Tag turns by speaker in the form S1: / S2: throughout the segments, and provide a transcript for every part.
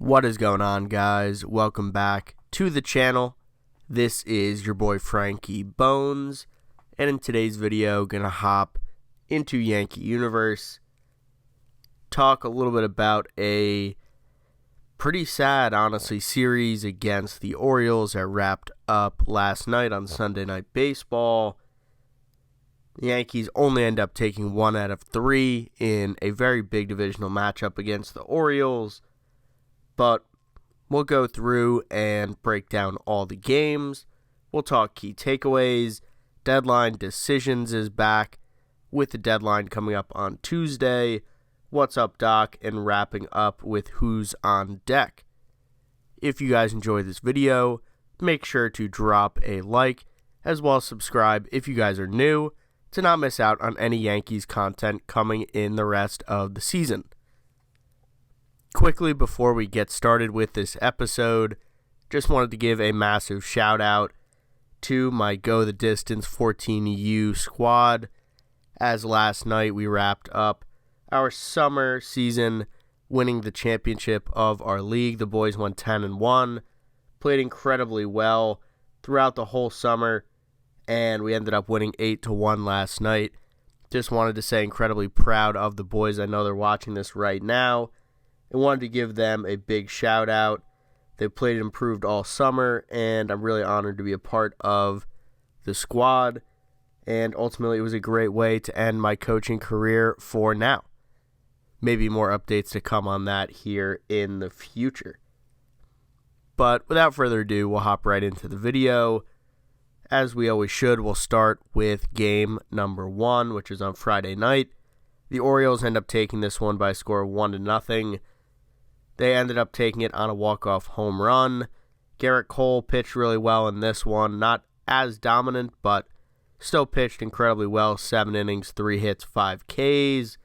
S1: What is going on, guys? Welcome back to the channel. This is your boy Frankie Bones, and in today's video, gonna hop into Yankee Universe, talk a little bit about a pretty sad, honestly, series against the Orioles that wrapped up last night on Sunday Night Baseball. The Yankees only end up taking 1 out of 3 in a very big divisional matchup against the Orioles. But we'll go through and break down all the games. We'll talk key takeaways. Deadline decisions is back with the deadline coming up on Tuesday. What's up, Doc? And wrapping up with who's on deck. If you guys enjoy this video, make sure to drop a like as well as subscribe if you guys are new to not miss out on any Yankees content coming in the rest of the season. Quickly before we get started with this episode, just wanted to give a massive shout out to my Go the Distance 14U squad, as last night we wrapped up our summer season winning the championship of our league. The boys went 10-1, played incredibly well throughout the whole summer, and we ended up winning 8-1 last night. Just wanted to say incredibly proud of the boys. I know they're watching this right now. I wanted to give them a big shout out. They played and improved all summer, and I'm really honored to be a part of the squad. And ultimately, it was a great way to end my coaching career for now. Maybe more updates to come on that here in the future. But without further ado, we'll hop right into the video. As we always should, we'll start with game number 1, which is on Friday night. The Orioles end up taking this one by a score of 1-0. They ended up taking it on a walk-off home run. Garrett Cole pitched really well in this one. Not as dominant, but still pitched incredibly well. 7 innings, 3 hits, 5 Ks.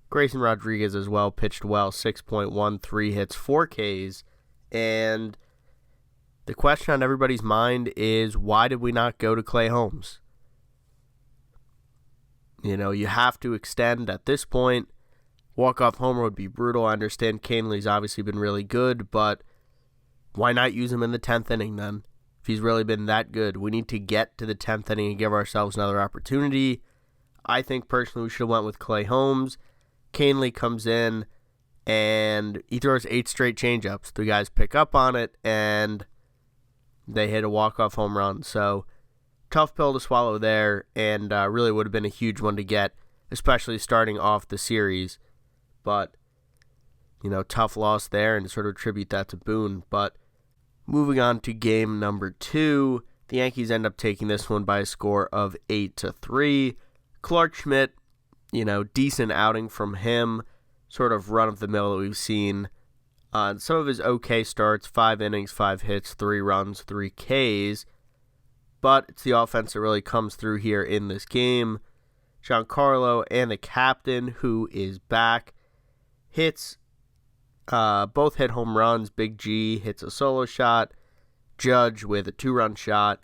S1: Grayson Rodriguez as well pitched well. 6.1, 3 hits, 4 Ks. And the question on everybody's mind is, why did we not go to Clay Holmes? You know, you have to extend at this point. Walk-off homer would be brutal. I understand Canley's obviously been really good, but why not use him in the 10th inning then? If he's really been that good, we need to get to the 10th inning and give ourselves another opportunity. I think personally we should have went with Clay Holmes. Canley comes in and he throws 8 straight changeups. The guys pick up on it and they hit a walk-off home run. So tough pill to swallow there, and really would have been a huge one to get, especially starting off the series. But, you know, tough loss there, and to sort of attribute that to Boone. But moving on to game number 2, the Yankees end up taking this one by a score of 8-3. Clarke Schmidt, you know, decent outing from him, sort of run-of-the-mill that we've seen on some of his okay starts. 5 innings, 5 hits, 3 runs, 3 Ks. But it's the offense that really comes through here in this game. Giancarlo and the captain, who is back, both hit home runs. Big G hits a solo shot. Judge with a 2-run shot.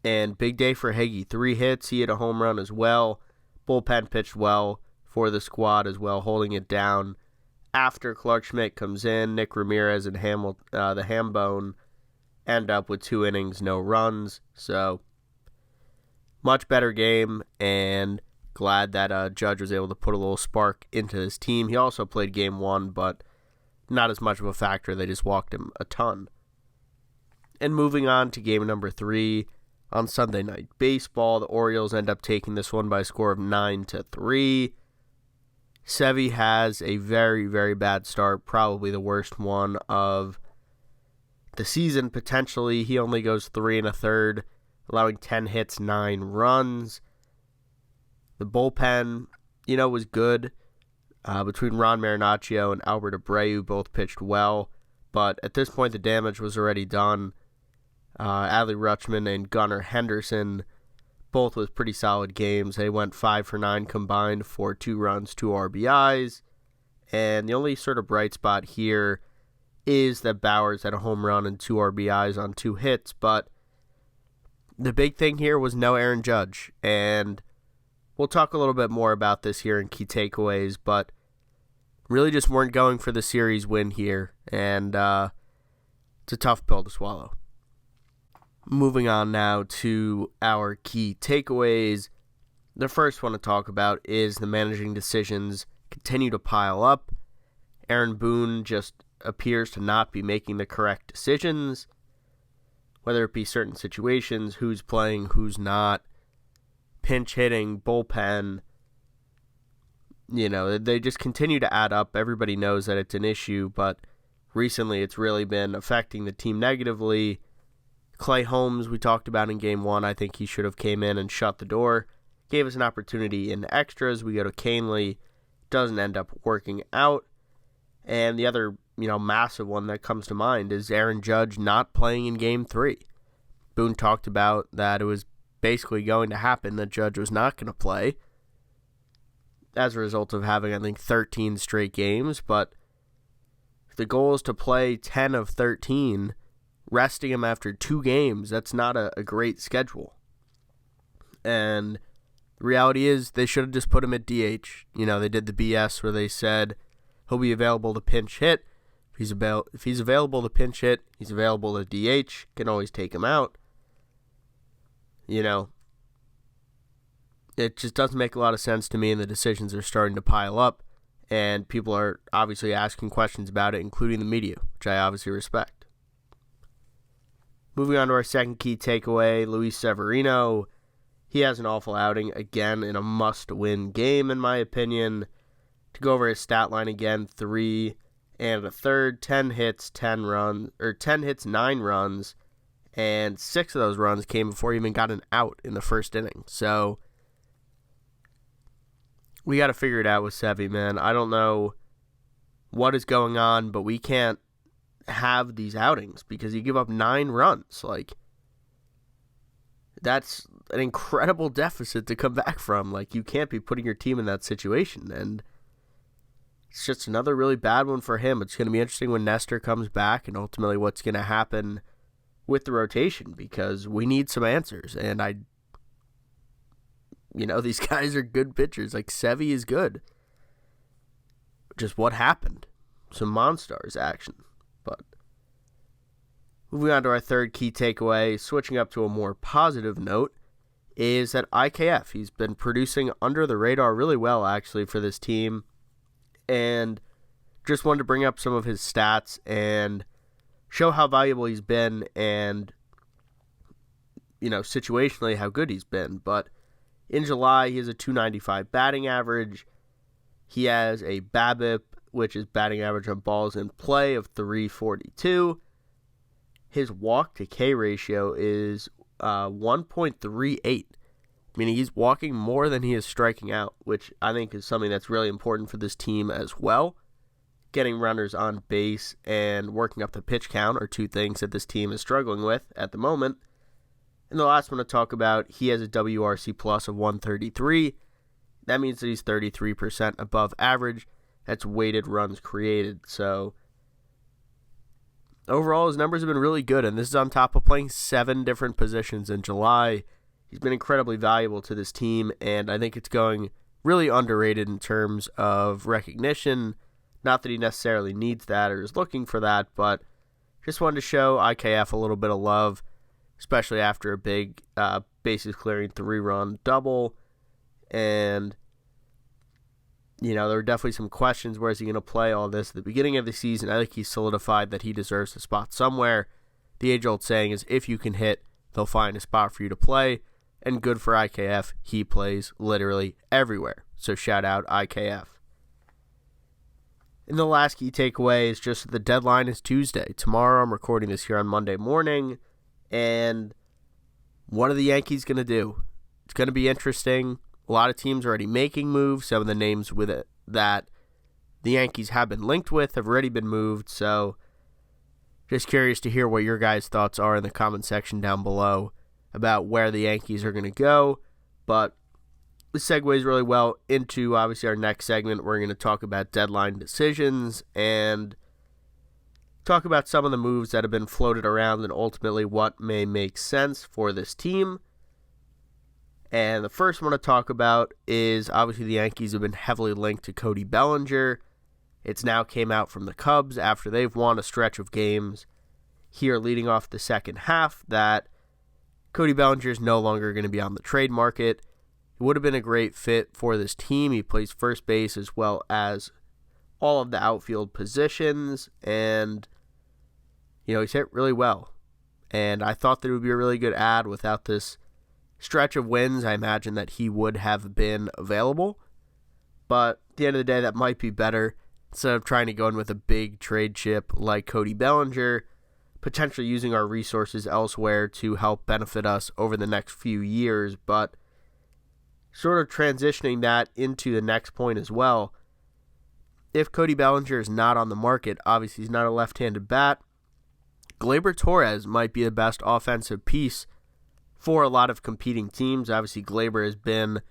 S1: And big day for Higgy. 3 hits. He hit a home run as well. Bullpen pitched well for the squad as well, holding it down. After Clarke Schmidt comes in, Nick Ramirez and the Hambone end up with 2 innings, no runs. So, much better game, and glad that Judge was able to put a little spark into his team. He also played game 1, but not as much of a factor. They just walked him a ton. And moving on to game number 3 on Sunday Night Baseball, the Orioles end up taking this one by a score of 9-3. Sevy has a very, very bad start, probably the worst one of the season, potentially. He only goes 3 1/3, allowing 10 hits, 9 runs. The bullpen, you know, was good. Between Ron Marinaccio and Albert Abreu, both pitched well. But at this point, the damage was already done. Adley Rutschman and Gunnar Henderson, both with pretty solid games. They went 5 for 9 combined for 2 runs, 2 RBIs. And the only sort of bright spot here is that Bowers had a home run and 2 RBIs on 2 hits. But the big thing here was no Aaron Judge. And we'll talk a little bit more about this here in key takeaways, but really just weren't going for the series win here, and it's a tough pill to swallow. Moving on now to our key takeaways. The first one to talk about is the managing decisions continue to pile up. Aaron Boone just appears to not be making the correct decisions, whether it be certain situations, who's playing, who's not, pinch hitting, bullpen. They just continue to add up. Everybody knows that it's an issue, but recently it's really been affecting the team negatively. Clay Holmes, we talked about in Game 1. I think he should have came in and shut the door. Gave us an opportunity in extras. We go to Canely. Doesn't end up working out. And the other, massive one that comes to mind is Aaron Judge not playing in Game 3. Boone talked about that it was basically going to happen, that Judge was not going to play as a result of having, I think, 13 straight games. But if the goal is to play 10 of 13, resting him after 2 games, that's not a great schedule. And the reality is they should have just put him at DH. They did the BS where they said he'll be available to pinch hit. If he's available to pinch hit, he's available to DH. Can always take him out. It just doesn't make a lot of sense to me, and the decisions are starting to pile up, and people are obviously asking questions about it, including the media, which I obviously respect. Moving on to our second key takeaway, Luis Severino. He has an awful outing again in a must-win game, in my opinion. To go over his stat line again, 3 1/3, 10 hits, 10 hits, 9 runs, and 6 of those runs came before he even got an out in the first inning. So we got to figure it out with Sevy, man. I don't know what is going on, but we can't have these outings because you give up 9 runs. That's an incredible deficit to come back from. You can't be putting your team in that situation, and it's just another really bad one for him. It's going to be interesting when Nestor comes back and ultimately what's going to happen with the rotation, because we need some answers. And these guys are good pitchers. Sevy is good. Just what happened? Some Monstars action. But moving on to our third key takeaway, switching up to a more positive note, is that IKF, he's been producing under the radar really well, actually, for this team. And just wanted to bring up some of his stats and show how valuable he's been and, situationally how good he's been. But in July, he has a .295 batting average. He has a BABIP, which is batting average on balls in play, of .342. His walk-to-K ratio is 1.38. Meaning he's walking more than he is striking out, which I think is something that's really important for this team as well. Getting runners on base and working up the pitch count are 2 things that this team is struggling with at the moment. And the last one to talk about, he has a WRC plus of 133. That means that he's 33% above average. That's weighted runs created. So overall, his numbers have been really good, and this is on top of playing 7 different positions in July. He's been incredibly valuable to this team, and I think it's going really underrated in terms of recognition. Not that he necessarily needs that or is looking for that, but just wanted to show IKF a little bit of love, especially after a big bases-clearing 3-run double. And, there were definitely some questions. Where is he going to play all this? At the beginning of the season, I think he solidified that he deserves a spot somewhere. The age-old saying is, if you can hit, they'll find a spot for you to play. And good for IKF, he plays literally everywhere. So shout out IKF. And the last key takeaway is just the deadline is Tuesday. Tomorrow, I'm recording this here on Monday morning. And what are the Yankees going to do? It's going to be interesting. A lot of teams are already making moves. Some of the names with it that the Yankees have been linked with have already been moved. So just curious to hear what your guys' thoughts are in the comment section down below about where the Yankees are going to go. But this segues really well into, obviously, our next segment. We're going to talk about deadline decisions and talk about some of the moves that have been floated around and ultimately what may make sense for this team. And the first one to talk about is, obviously, the Yankees have been heavily linked to Cody Bellinger. It's now came out from the Cubs after they've won a stretch of games here leading off the second half that Cody Bellinger is no longer going to be on the trade market. He would have been a great fit for this team. He plays first base as well as all of the outfield positions, and he's hit really well. And I thought that it would be a really good ad without this stretch of wins. I imagine that he would have been available, but at the end of the day, that might be better instead of trying to go in with a big trade chip like Cody Bellinger, potentially using our resources elsewhere to help benefit us over the next few years. But sort of transitioning that into the next point as well, if Cody Bellinger is not on the market, obviously he's not a left-handed bat, Gleyber Torres might be the best offensive piece for a lot of competing teams. Obviously, Gleyber has been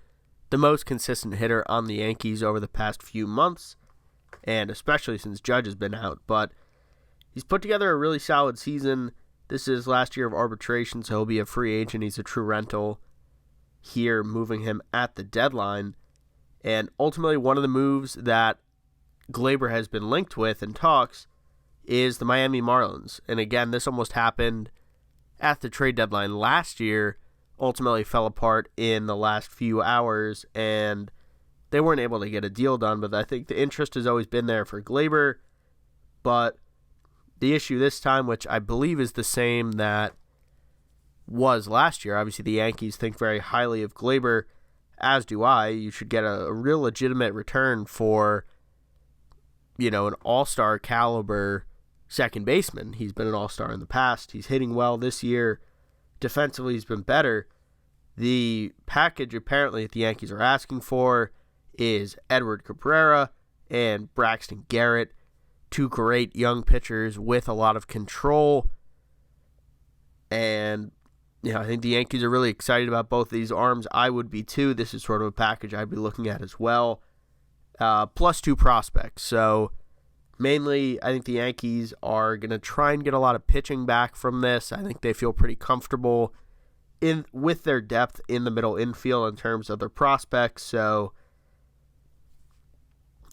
S1: the most consistent hitter on the Yankees over the past few months, and especially since Judge has been out. But he's put together a really solid season. This is last year of arbitration, so he'll be a free agent. He's a true rental here, moving him at the deadline. And ultimately, one of the moves that Gleyber has been linked with in talks is the Miami Marlins. And again, this almost happened at the trade deadline last year, ultimately fell apart in the last few hours, and they weren't able to get a deal done. But I think the interest has always been there for Gleyber. But the issue this time, which I believe is the same that was last year, obviously the Yankees think very highly of Gleyber, as do I. You should get a real legitimate return for, an all-star caliber second baseman. He's been an all-star in the past. He's hitting well this year. Defensively, he's been better. The package apparently that the Yankees are asking for is Edward Cabrera and Braxton Garrett, two great young pitchers with a lot of control. And, I think the Yankees are really excited about both of these arms. I would be too. This is sort of a package I'd be looking at as well. Plus 2 prospects. So mainly, I think the Yankees are going to try and get a lot of pitching back from this. I think they feel pretty comfortable with their depth in the middle infield in terms of their prospects. So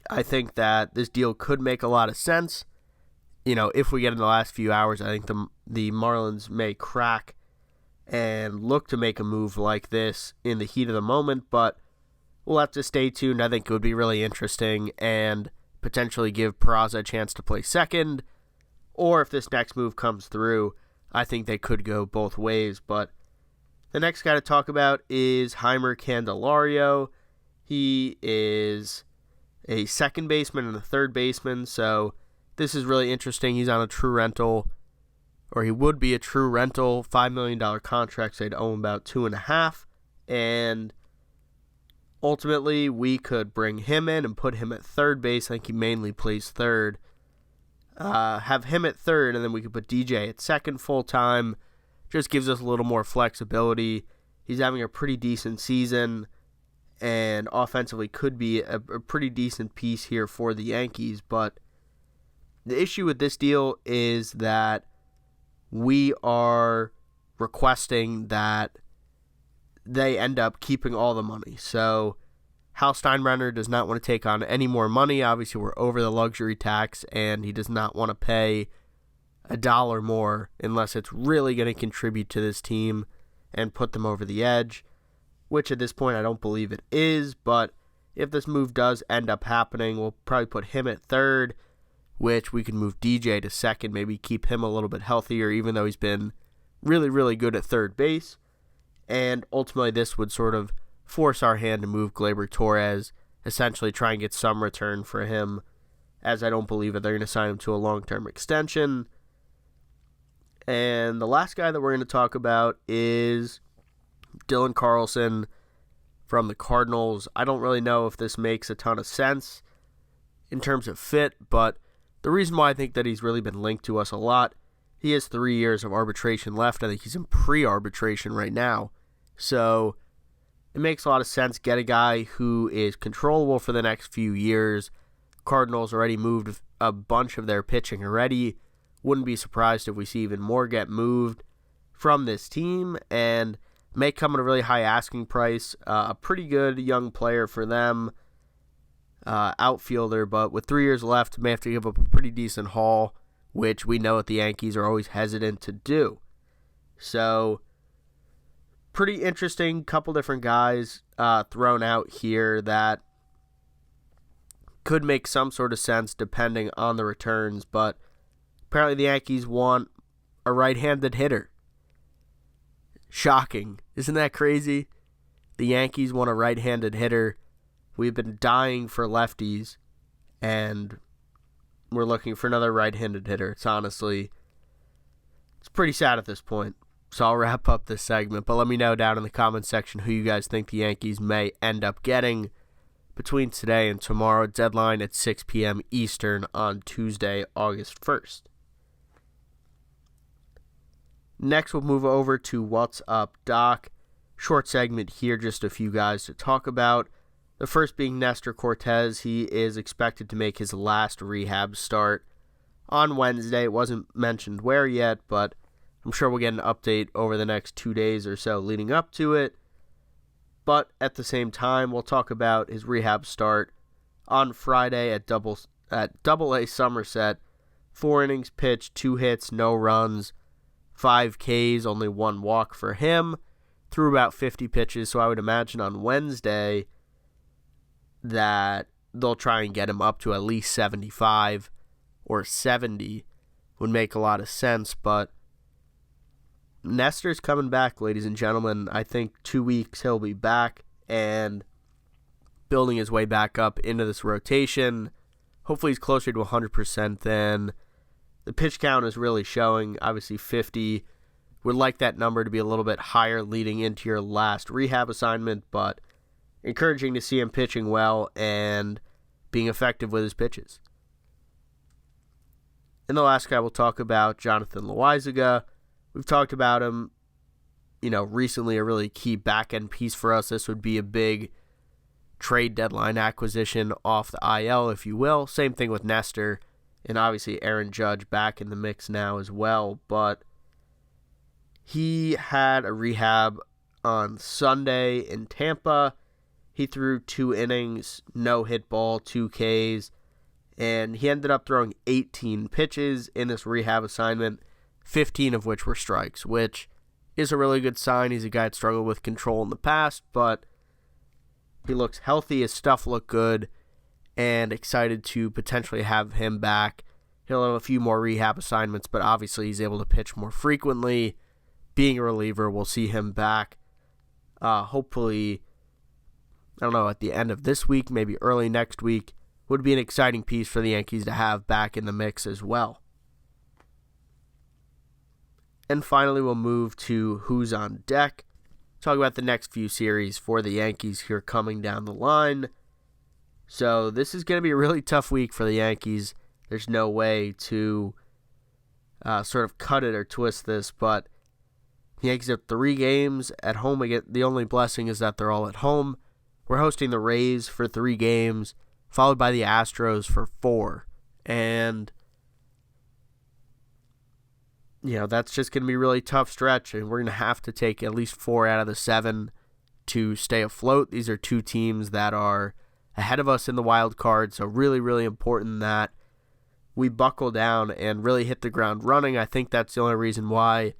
S1: I think that this deal could make a lot of sense. If we get in the last few hours, I think the Marlins may crack and look to make a move like this in the heat of the moment, but we'll have to stay tuned. I think it would be really interesting and potentially give Peraza a chance to play second, or if this next move comes through, I think they could go both ways. But the next guy to talk about is Heimer Candelario. He is a second baseman and a third baseman, so this is really interesting. He's on a true rental, or he would be a true rental, $5 million contract, so he'd own about $2.5 million, and ultimately, we could bring him in and put him at third base. I think he mainly plays third. Have him at third, and then we could put DJ at second full-time. Just gives us a little more flexibility. He's having a pretty decent season, and offensively could be a pretty decent piece here for the Yankees. But the issue with this deal is that we are requesting that they end up keeping all the money. So Hal Steinbrenner does not want to take on any more money. Obviously, we're over the luxury tax, and he does not want to pay $1 more unless it's really going to contribute to this team and put them over the edge, which at this point I don't believe it is. But if this move does end up happening, we'll probably put him at third, which we can move DJ to second, maybe keep him a little bit healthier, even though he's been really, really good at third base. And ultimately, this would sort of force our hand to move Gleyber Torres, essentially try and get some return for him, as I don't believe that they're going to sign him to a long-term extension. And the last guy that we're going to talk about is Dylan Carlson from the Cardinals. I don't really know if this makes a ton of sense in terms of fit, but the reason why I think that he's really been linked to us a lot, he has 3 years of arbitration left. I think he's in pre-arbitration right now. So it makes a lot of sense. Get a guy who is controllable for the next few years. Cardinals already moved a bunch of their pitching already. Wouldn't be surprised if we see even more get moved from this team, and may come at a really high asking price. A pretty good young player for them. outfielder, but with 3 years left, may have to give up a pretty decent haul, which we know that the Yankees are always hesitant to do. So, pretty interesting couple different guys thrown out here that could make some sort of sense depending on the returns, but apparently the Yankees want a right-handed hitter. Shocking. Isn't that crazy? The Yankees want a right-handed hitter. We've been dying for lefties, and we're looking for another right-handed hitter. It's pretty sad at this point. So I'll wrap up this segment, but let me know down in the comments section who you guys think the Yankees may end up getting between today and tomorrow. Deadline at 6 p.m. Eastern on Tuesday, August 1st. Next, we'll move over to What's Up, Doc. Short segment here, just a few guys to talk about. The first being Nestor Cortes. He is expected to make his last rehab start on Wednesday. It wasn't mentioned where yet, but I'm sure we'll get an update over the next 2 days or so leading up to it. But at the same time, we'll talk about his rehab start on Friday at Double-A Somerset. 4 innings pitched, 2 hits, no runs, 5 Ks, only 1 walk for him. Threw about 50 pitches, so I would imagine on Wednesday that they'll try and get him up to at least 75 or 70. Would make a lot of sense, but Nestor's coming back, ladies and gentlemen. I think 2 weeks he'll be back and building his way back up into this rotation. Hopefully he's closer to 100% than the pitch count is really showing. Obviously 50. Would like that number to be a little bit higher leading into your last rehab assignment, but encouraging to see him pitching well and being effective with his pitches. And the last guy we'll talk about, Jonathan Loaizaga. We've talked about him, recently, a really key back-end piece for us. This would be a big trade deadline acquisition off the IL, if you will. Same thing with Nestor, and obviously Aaron Judge back in the mix now as well. But he had a rehab on Sunday in Tampa. He threw 2 innings, no hit ball, 2 Ks, and he ended up throwing 18 pitches in this rehab assignment, 15 of which were strikes, which is a really good sign. He's a guy that struggled with control in the past, but he looks healthy, his stuff looked good, and excited to potentially have him back. He'll have a few more rehab assignments, but obviously he's able to pitch more frequently. Being a reliever, we'll see him back hopefully, at the end of this week, maybe early next week. Would be an exciting piece for the Yankees to have back in the mix as well. And finally, we'll move to who's on deck. Talk about the next few series for the Yankees here coming down the line. So this is going to be a really tough week for the Yankees. There's no way to sort of cut it or twist this, but the Yankees have 3 games at home. Again, the only blessing is that they're all at home. We're hosting the Rays for 3 games, followed by the Astros for 4. And that's just going to be a really tough stretch, and we're going to have to take at least 4 out of the 7 to stay afloat. These are 2 teams that are ahead of us in the wild card, so really, really important that we buckle down and really hit the ground running. I think that's the only reason why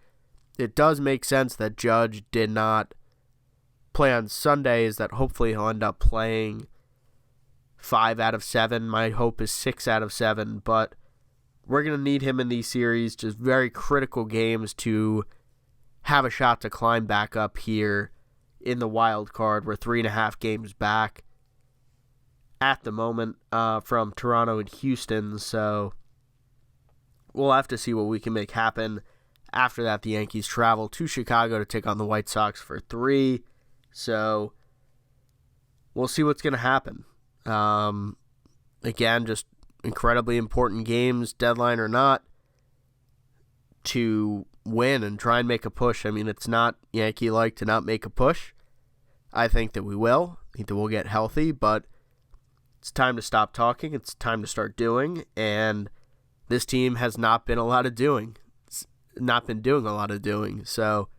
S1: it does make sense that Judge did not play on Sunday, is that hopefully he'll end up playing 5 out of 7. My hope is 6 out of 7, but we're going to need him in these series, just very critical games to have a shot to climb back up here in the wild card. We're 3.5 games back at the moment from Toronto and Houston, so we'll have to see what we can make happen. After that, the Yankees travel to Chicago to take on the White Sox for 3, so we'll see what's going to happen. Again, just incredibly important games, deadline or not, to win and try and make a push. I mean, it's not Yankee-like to not make a push. I think that we will. I think that we'll get healthy, but it's time to stop talking. It's time to start doing, and this team has not been a lot of doing. It's not been doing a lot of doing, so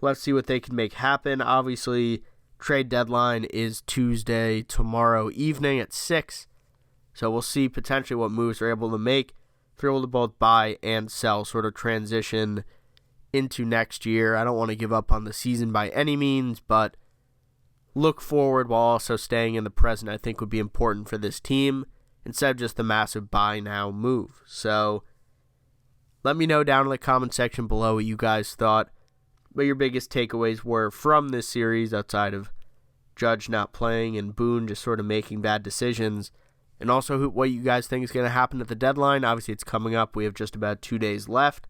S1: let's see what they can make happen. Obviously, Trade deadline is Tuesday, tomorrow evening at 6. So we'll see potentially what moves they're able to make. If they're able to both buy and sell, sort of transition into next year. I don't want to give up on the season by any means, but look forward while also staying in the present I think would be important for this team instead of just the massive buy now move. So let me know down in the comment section below what you guys thought, what your biggest takeaways were from this series outside of Judge not playing and Boone just sort of making bad decisions, and also what you guys think is going to happen at the deadline. Obviously, it's coming up. We have just about 2 days left,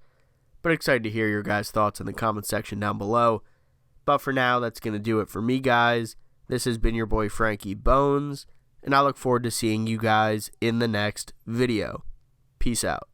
S1: but excited to hear your guys' thoughts in the comment section down below. But for now, that's going to do it for me, guys. This has been your boy Frankie Bones, and I look forward to seeing you guys in the next video. Peace out.